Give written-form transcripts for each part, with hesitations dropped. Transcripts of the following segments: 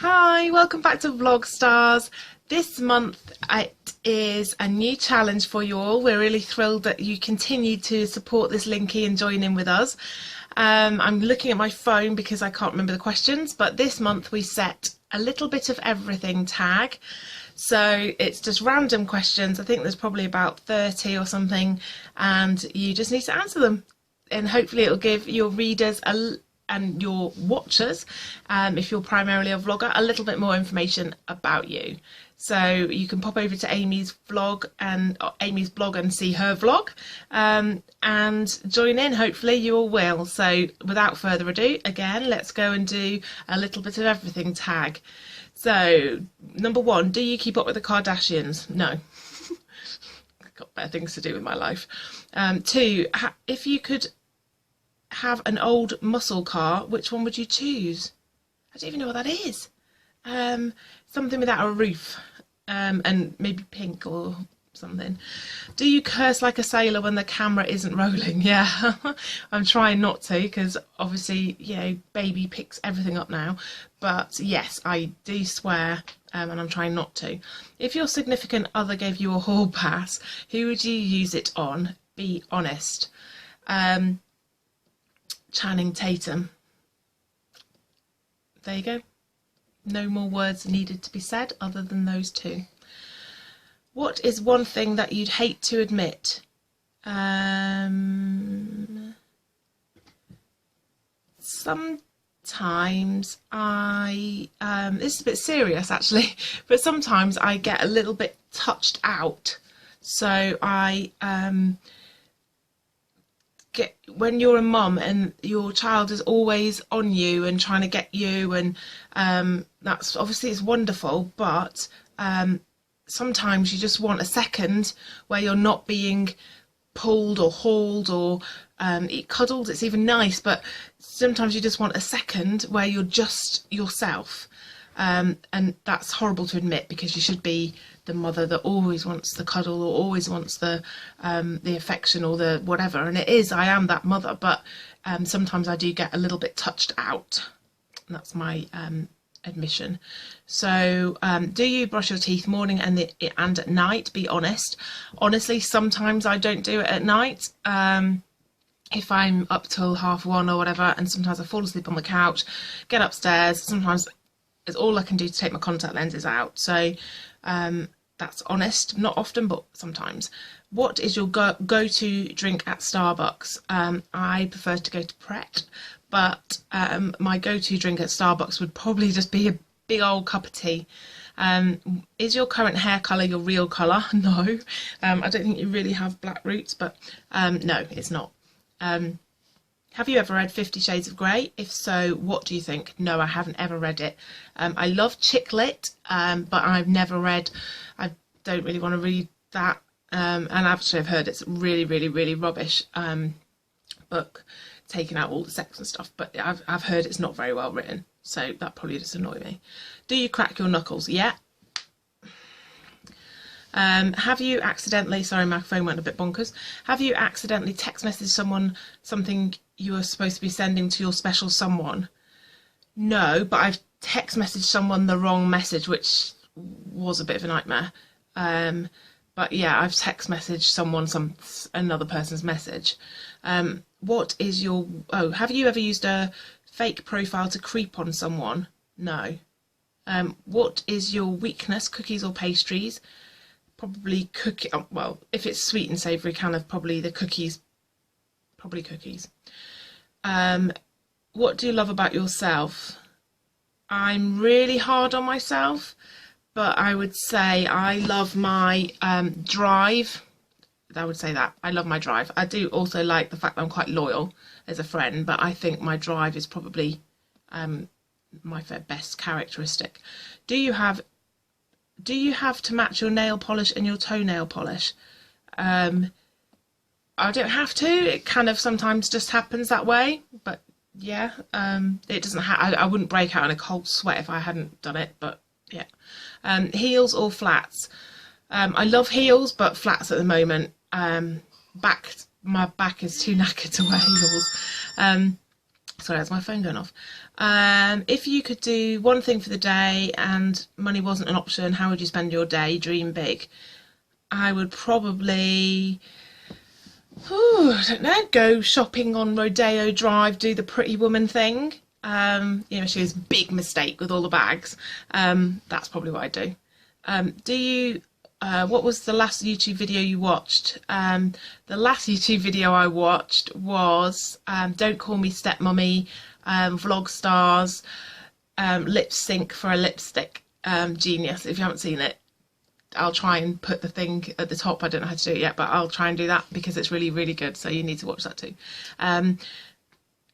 Hi, welcome back to Vlog Stars. This month it is a new challenge for you all. We're really thrilled that you continue to support this Linky and join in with us. I'm looking at my phone because I can't remember the questions, but this month we set a little bit of everything tag. So it's just random questions. I think there's probably about 30 or something, and you just need to answer them. And hopefully it'll give your readers and your watchers, if you're primarily a vlogger, a little bit more information about you. So you can pop over to Amy's blog and see her vlog, and join in. Hopefully you all will. So without further ado, again, let's go and do a little bit of everything tag. So number one, do you keep up with the Kardashians? No. I've got better things to do with my life. Two, if you could have an old muscle car, which one would you choose? I don't even know what that is. Something without a roof, and maybe pink or something. Do you curse like a sailor when the camera isn't rolling? Yeah. I'm trying not to, because obviously, you know, baby picks everything up now, but yes, I do swear, and I'm trying not to. If your significant other gave you a hall pass, who would you use it on? Be honest. Channing Tatum. There you go. No more words needed to be said other than those two. What is one thing that you'd hate to admit? Sometimes I, this is a bit serious actually, but sometimes I get a little bit touched out. So when you're a mum and your child is always on you and trying to get you, and that's obviously, it's wonderful, but sometimes you just want a second where you're not being pulled or hauled or cuddled. It's even nice, but sometimes you just want a second where you're just yourself, and that's horrible to admit, because you should be the mother that always wants the cuddle or always wants the affection or the whatever, and I am that mother, but sometimes I do get a little bit touched out. That's my admission. So do you brush your teeth morning and at night? Be honest. Honestly, sometimes I don't do it at night, if I'm up till 1:30 or whatever, and sometimes I fall asleep on the couch, get upstairs, sometimes it's all I can do to take my contact lenses out. So that's honest. Not often, but sometimes. What is your go-to drink at Starbucks? I prefer to go to Pret, but my go-to drink at Starbucks would probably just be a big old cup of tea. Is your current hair colour your real colour? No. I don't think you really have black roots, but no, it's not. Have you ever read 50 Shades of Grey? If so, what do you think? No, I haven't ever read it. I love chick lit, but I've never read, I don't really want to read that. And actually I've heard it's really, really, really rubbish book, taking out all the sex and stuff, but I've heard it's not very well written, so that probably just annoyed me. Do you crack your knuckles? Yeah. Have you accidentally, sorry, my phone went a bit bonkers. Have you accidentally text messaged someone something you were supposed to be sending to your special someone? No, but I've text messaged someone the wrong message, which was a bit of a nightmare. But yeah, I've text messaged someone another person's message. What is your, have you ever used a fake profile to creep on someone? No. What is your weakness, cookies or pastries? Probably cookie. Well, if it's sweet and savoury, kind of probably the cookies. Probably cookies. What do you love about yourself? I'm really hard on myself, but I would say I love my drive. I would say that. I love my drive. I do also like the fact that I'm quite loyal as a friend, but I think my drive is probably my best characteristic. Do you have to match your nail polish and your toenail polish? I don't have to. It kind of sometimes just happens that way, but yeah, it doesn't I wouldn't break out in a cold sweat if I hadn't done it, but yeah. Heels or flats? I love heels, but flats at the moment. My back is too knackered to wear heels. Sorry, that's my phone going off. If you could do one thing for the day and money wasn't an option, how would you spend your day? Dream big. I would probably, I don't know, go shopping on Rodeo Drive, do the Pretty Woman thing. She was a big mistake with all the bags. That's probably what I'd do. What was the last YouTube video you watched? The last YouTube video I watched was Don't Call Me Stepmommy, Vlog Stars, Lip Sync for a Lipstick. Genius. If you haven't seen it, I'll try and put the thing at the top. I don't know how to do it yet, but I'll try and do that because it's really, really good. So you need to watch that too.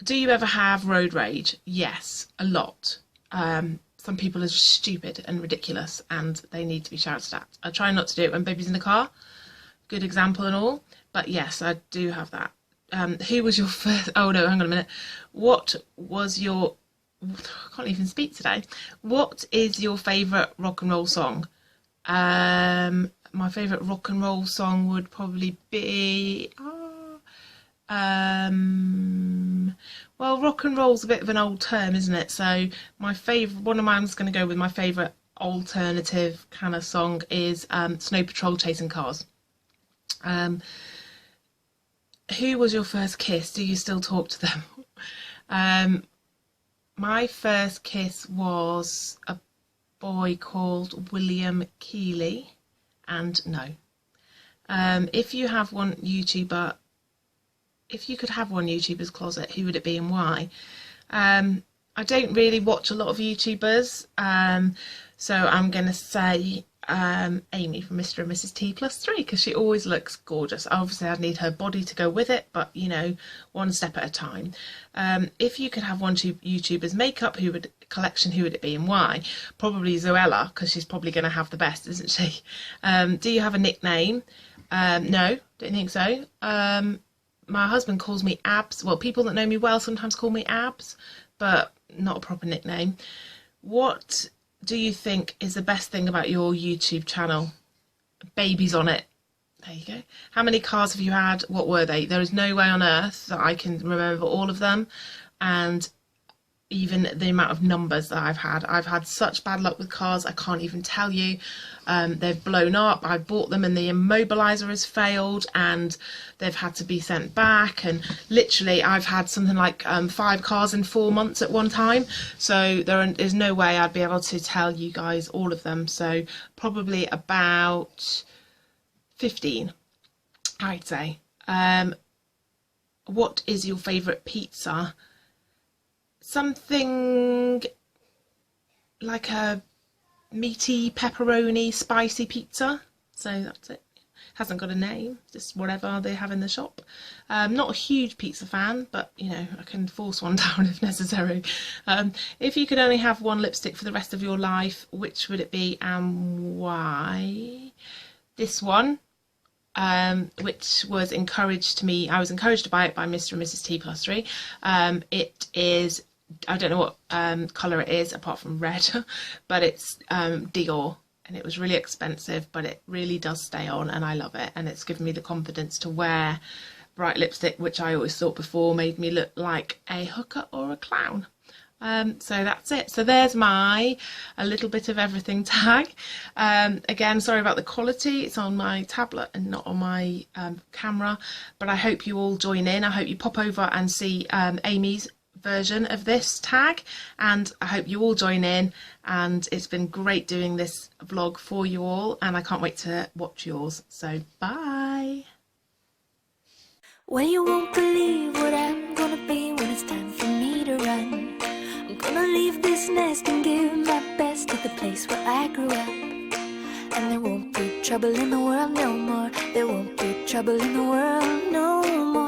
Do you ever have road rage? Yes, a lot. Some people are just stupid and ridiculous and they need to be shouted at. I try not to do it when baby's in the car. Good example and all. But yes, I do have that. Who was your first... Oh no, hang on a minute. What was your... I can't even speak today. What is your favourite rock and roll song? My favourite rock and roll song would probably be... well, rock and roll's a bit of an old term, isn't it? So my favourite, one of mine's going to go with my favourite alternative kind of song is Snow Patrol Chasing Cars. Who was your first kiss? Do you still talk to them? My first kiss was a boy called William Keeley, and no. If you have one YouTuber, if you could have one YouTuber's closet, who would it be and why? I don't really watch a lot of YouTubers, so I'm going to say Amy from Mr. and Mrs. T+3 because she always looks gorgeous. Obviously I'd need her body to go with it, but you know, one step at a time. If you could have one YouTuber's makeup collection, who would it be and why? Probably Zoella, because she's probably going to have the best, isn't she? Do you have a nickname? No, don't think so. My husband calls me Abs. Well, people that know me well sometimes call me Abs, but not a proper nickname. What do you think is the best thing about your YouTube channel? Babies on it. There you go. How many cars have you had? What were they? There is no way on earth that I can remember all of them, and even the amount of numbers that I've had. I've had such bad luck with cars, I can't even tell you. They've blown up. I bought them and the immobiliser has failed and they've had to be sent back, and literally I've had something like 5 cars in 4 months at one time, so there is no way I'd be able to tell you guys all of them. So probably about 15, I'd say. What is your favourite pizza? Something like a meaty pepperoni spicy pizza. So that's it. Hasn't got a name, just whatever they have in the shop. Not a huge pizza fan, but you know, I can force one down if necessary. If you could only have one lipstick for the rest of your life, which would it be and why? This one, which was encouraged to me. I was encouraged to buy it by Mr. and Mrs. T+3. It is, I don't know what colour it is apart from red, but it's Dior, and it was really expensive, but it really does stay on and I love it, and it's given me the confidence to wear bright lipstick, which I always thought before made me look like a hooker or a clown. So that's it. So there's my a little bit of everything tag. Again, sorry about the quality, it's on my tablet and not on my camera, but I hope you all join in. I hope you pop over and see Amy's version of this tag, and I hope you all join in, and it's been great doing this vlog for you all, and I can't wait to watch yours. So bye. Well, you won't believe what I'm gonna be when it's time for me to run. I'm gonna leave this nest and give my best to the place where I grew up. And there won't be trouble in the world no more. There won't be trouble in the world no more.